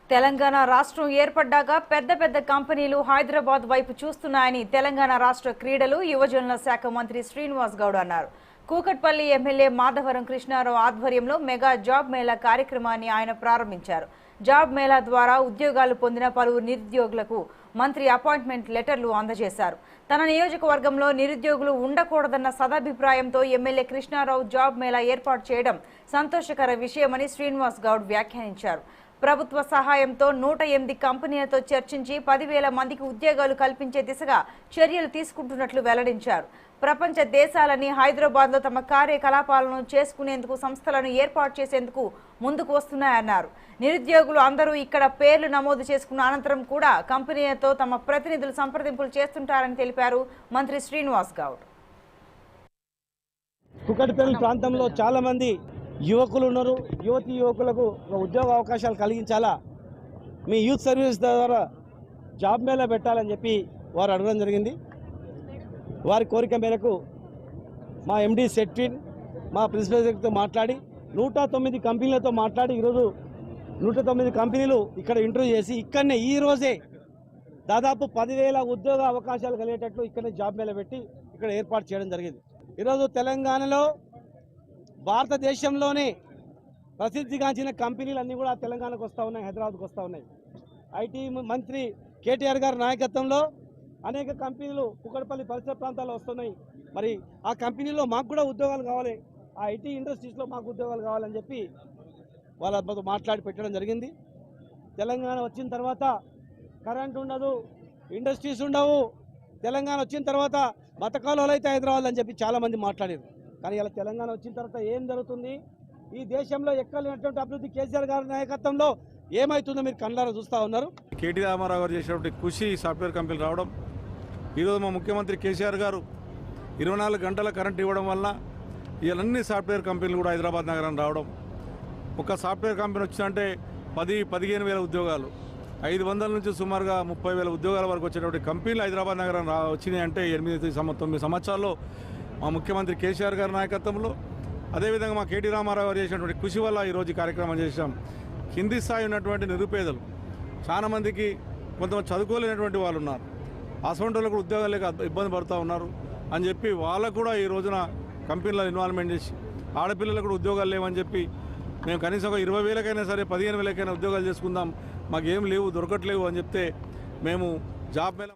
తెలంగాణ రాష్ట్రం ఏర్పడ్డాక పెద్ద పెద్ద కంపెనీలు హైదరాబాద్ వైపు చూస్తున్నాయని తెలంగాణ రాష్ట్ర క్రీడలు యువజనుల శాఖ మంత్రి శ్రీనివాస్ గౌడ్ అన్నారు. కూకట్పల్లి ఎమ్మెల్యే మాధవరం కృష్ణారావు ఆధ్వర్యంలో మెగా జాబ్ మేళా కార్యక్రమాన్ని ఆయన ప్రారంభించారు. జాబ్ మేళా ద్వారా ఉద్యోగాలు పొందిన పలువురు నిరుద్యోగులకు మంత్రి అపాయింట్మెంట్ లెటర్లు అందజేశారు. తన నియోజకవర్గంలో నిరుద్యోగులు ఉండకూడదన్న సదాభిప్రాయంతో ఎమ్మెల్యే కృష్ణారావు జాబ్ మేళా ఏర్పాటు చేయడం సంతోషకర విషయమని శ్రీనివాస్ గౌడ్ వ్యాఖ్యానించారు. ప్రభుత్వ సహాయంతో 108 కంపెనీలతో చర్చించి 10,000 మందికి ఉద్యోగాలు కల్పించే దిశగా చర్యలు తీసుకుంటున్నట్లు వెల్లడించారు. ప్రపంచ దేశాలని హైదరాబాద్లో తమ కార్యకలాపాలను చేసుకునేందుకు సంస్థలను ఏర్పాటు చేసేందుకు ముందుకు వస్తున్నాయన్నారు. నిరుద్యోగులు అందరూ ఇక్కడ పేర్లు నమోదు చేసుకున్న అనంతరం కూడా కంపెనీలతో తమ ప్రతినిధులు సంప్రదింపులు చేస్తుంటారని తెలిపారు మంత్రి శ్రీనివాస్ గౌడ్. కుకట్పల్లి ప్రాంతంలో చాలా మంది యువకులు ఉన్నారు. యువకులకు ఉద్యోగ అవకాశాలు కలిగించాలా, మీ యూత్ సర్వీస్ ద్వారా జాబ్ మేళా పెట్టాలని చెప్పి వారు అడగడం జరిగింది. వారి కోరిక మేరకు మా ఎండి సెట్విన్ మా ప్రిన్సిపల్ సెక్రటరీతో మాట్లాడి 109 కంపెనీలతో మాట్లాడి ఈరోజు 109 కంపెనీలు ఇక్కడ ఇంటర్వ్యూ చేసి ఇక్కడనే ఈరోజే దాదాపు 10,000 ఉద్యోగ అవకాశాలు కలిగేటట్లు ఇక్కడనే జాబ్ మేళా పెట్టి ఇక్కడ ఏర్పాటు చేయడం జరిగింది. ఈరోజు తెలంగాణలో భారతదేశంలోనే ప్రసిద్ధిగాంచిన కంపెనీలన్నీ కూడా తెలంగాణకు వస్తూ ఉన్నాయి, హైదరాబాద్కు వస్తూ ఉన్నాయి. ఐటీ మంత్రి కేటీఆర్ గారి నాయకత్వంలో అనేక కంపెనీలు కుకట్పల్లి పరిసర ప్రాంతాల్లో వస్తున్నాయి. మరి ఆ కంపెనీలో మాకు కూడా ఉద్యోగాలు కావాలి, ఆ ఐటీ ఇండస్ట్రీస్లో మాకు ఉద్యోగాలు కావాలని చెప్పి వాళ్ళతో మాట్లాడి పెట్టడం జరిగింది. తెలంగాణ వచ్చిన తర్వాత కరెంట్ ఉండదు, ఇండస్ట్రీస్ ఉండవు, తెలంగాణ వచ్చిన తర్వాత బతకాలు అయితే హైదరాబాద్ అని చెప్పి చాలామంది మాట్లాడారు. కానీ ఇలా తెలంగాణ వచ్చిన తర్వాత ఏం జరుగుతుంది, ఈ దేశంలో ఎక్కలేనటువంటి అభివృద్ధి కేసీఆర్ గారి నాయకత్వంలో ఏమవుతుందో మీరు కళ్ళారా చూస్తూ ఉన్నారు. కేటీ రామారావు గారు చేసినటువంటి కృషి సాఫ్ట్వేర్ కంపెనీలు రావడం, ఈరోజు మా ముఖ్యమంత్రి కేసీఆర్ గారు 24 గంటల కరెంట్ ఇవ్వడం వల్ల ఇవన్నీ సాఫ్ట్వేర్ కంపెనీలు కూడా హైదరాబాద్ నగరం రావడం. ఒక సాఫ్ట్వేర్ కంపెనీ వచ్చిందంటే 10-15 వేల ఉద్యోగాలు, 500 నుంచి సుమారుగా 30,000 ఉద్యోగాల వరకు వచ్చేటువంటి కంపెనీలు హైదరాబాద్ నగరం వచ్చినాయి అంటే 8-9 సంవత్సరాల్లో మా ముఖ్యమంత్రి కేసీఆర్ గారి నాయకత్వంలో, అదేవిధంగా మా కేటీ రామారావు గారు చేసినటువంటి కృషి వల్ల ఈరోజు కార్యక్రమం చేశాం. కింది స్థాయి ఉన్నటువంటి నిరుపేదలు చాలామందికి కొంతమంది చదువుకోలేనటువంటి వాళ్ళు ఉన్నారు, అసొంటి వాళ్ళకు ఉద్యోగాలు లేక ఇబ్బంది పడుతూ ఉన్నారు అని చెప్పి వాళ్ళకు కూడా ఈ రోజున కంపెనీలో ఇన్వాల్వ్మెంట్ చేసి ఆడపిల్లలకు కూడా ఉద్యోగాలు లేవని చెప్పి మేము కనీసం ఒక 20,000కైనా సరే 15,000కైనా ఉద్యోగాలు చేసుకుందాం, మాకేం లేవు దొరకట్లేవు అని చెప్తే మేము జాబ్ మేళా